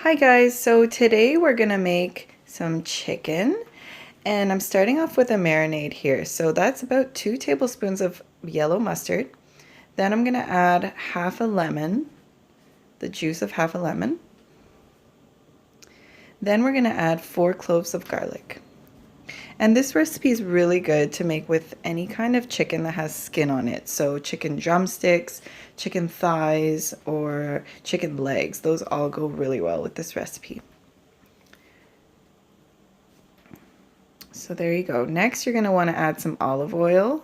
Hi guys, so today we're gonna make some chicken and I'm starting off with a marinade here. So that's about 2 tablespoons of yellow mustard. Then I'm gonna add half a lemon, the juice of half a lemon. Then we're gonna add 4 cloves of garlic. And this recipe is really good to make with any kind of chicken that has skin on it. So chicken drumsticks, chicken thighs, or chicken legs. Those all go really well with this recipe. So there you go. Next, you're going to want to add some olive oil.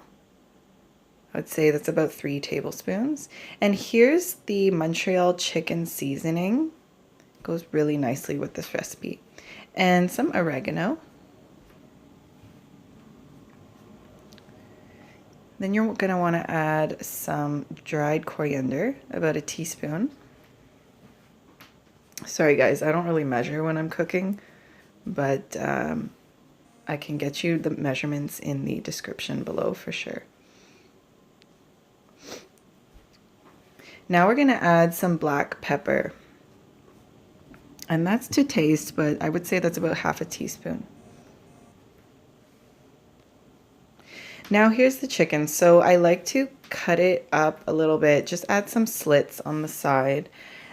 I'd say that's about 3 tablespoons. And here's the Montreal chicken seasoning. It goes really nicely with this recipe. And some oregano. Then you're going to want to add some dried coriander, about a teaspoon. Sorry guys, I don't really measure when I'm cooking, but I can get you the measurements in the description below for sure. Now we're going to add some black pepper. And that's to taste, but I would say that's about half a teaspoon. Now here's the chicken. So I like to cut it up a little bit, just add some slits on the side.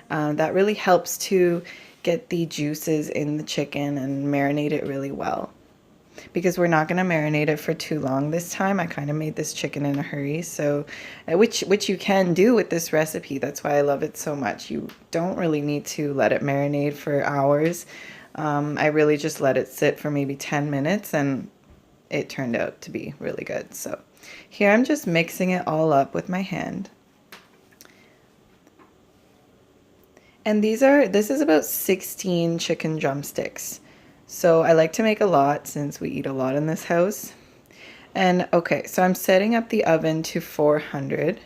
That really helps to get the juices in the chicken and marinate it really well. Because we're not going to marinate it for too long this time. I kind of made this chicken in a hurry, so which you can do with this recipe. That's why I love it so much. You don't really need to let it marinate for hours. I really just let it sit for maybe 10 minutes and it turned out to be really good. So here I'm just mixing it all up with my hand. And this is about 16 chicken drumsticks. So I like to make a lot since we eat a lot in this house. And okay, so I'm setting up the oven to 400.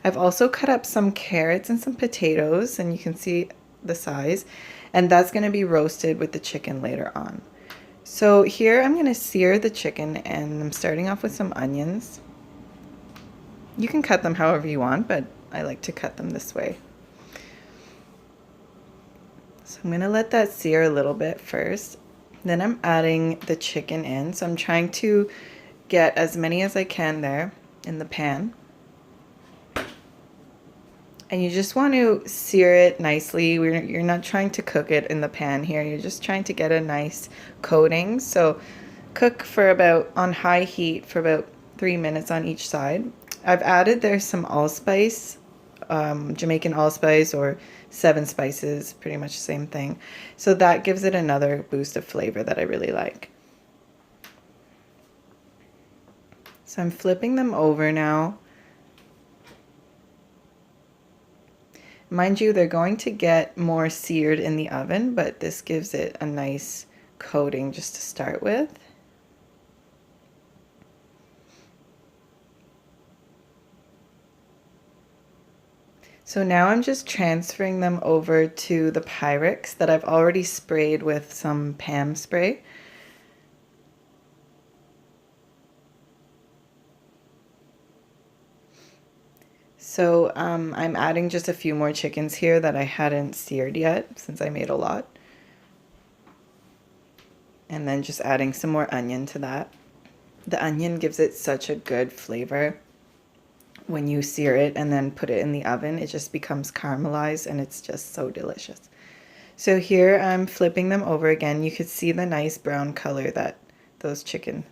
I've also cut up some carrots and some potatoes, and you can see the size. And that's going to be roasted with the chicken later on. So here I'm going to sear the chicken, and I'm starting off with some onions. You can cut them however you want, but I like to cut them this way. So I'm going to let that sear a little bit first. Then I'm adding the chicken in. So I'm trying to get as many as I can there in the pan. And you just want to sear it nicely. You're not trying to cook it in the pan here. You're just trying to get a nice coating. So cook for about, on high heat, for about 3 minutes on each side. I've added there some allspice, Jamaican allspice or 7 spices, pretty much the same thing. So that gives it another boost of flavor that I really like. So I'm flipping them over now. Mind you, they're going to get more seared in the oven, but this gives it a nice coating just to start with. So now I'm just transferring them over to the Pyrex that I've already sprayed with some Pam spray. So I'm adding just a few more chickens here that I hadn't seared yet since I made a lot. And then just adding some more onion to that. The onion gives it such a good flavor. When you sear it and then put it in the oven, it just becomes caramelized and it's just so delicious. So here I'm flipping them over again. You could see the nice brown color that those chicken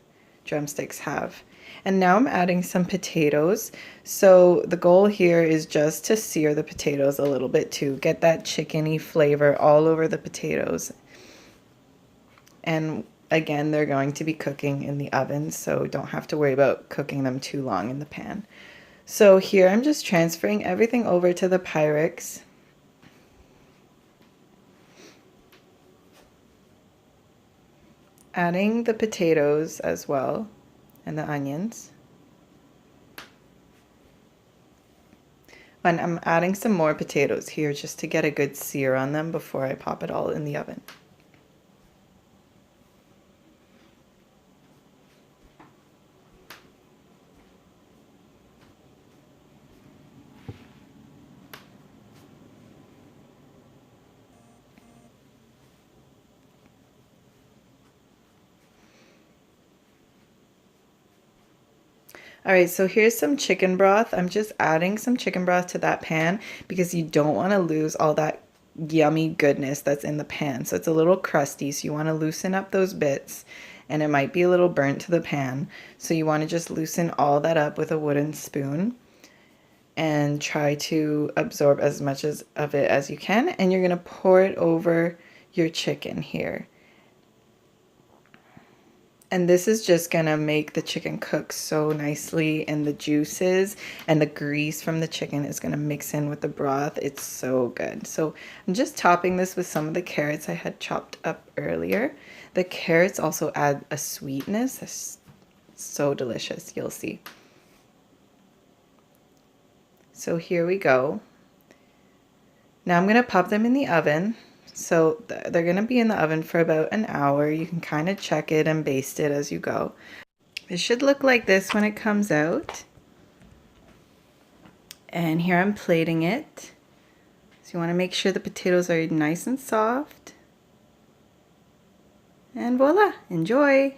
drumsticks have. And now I'm adding some potatoes. So the goal here is just to sear the potatoes a little bit to get that chickeny flavor all over the potatoes. And again, they're going to be cooking in the oven, so don't have to worry about cooking them too long in the pan. So here I'm just transferring everything over to the Pyrex. Adding the potatoes as well and the onions. And I'm adding some more potatoes here just to get a good sear on them before I pop it all in the oven. All right, so here's some chicken broth. I'm just adding some chicken broth to that pan because you don't want to lose all that yummy goodness that's in the pan. So it's a little crusty, so you want to loosen up those bits, and it might be a little burnt to the pan. So you want to just loosen all that up with a wooden spoon and try to absorb as much of it as you can. And you're going to pour it over your chicken here. And this is just gonna make the chicken cook so nicely, and the juices and the grease from the chicken is gonna mix in with the broth. It's so good. So I'm just topping this with some of the carrots I had chopped up earlier. The carrots also add a sweetness that's so delicious, you'll see. So here we go. Now I'm gonna pop them in the oven. So they're going to be in the oven for about an hour. You can kind of check it and baste it as you go. It should look like this when it comes out. And here I'm plating it. So you want to make sure the potatoes are nice and soft. And voila, enjoy!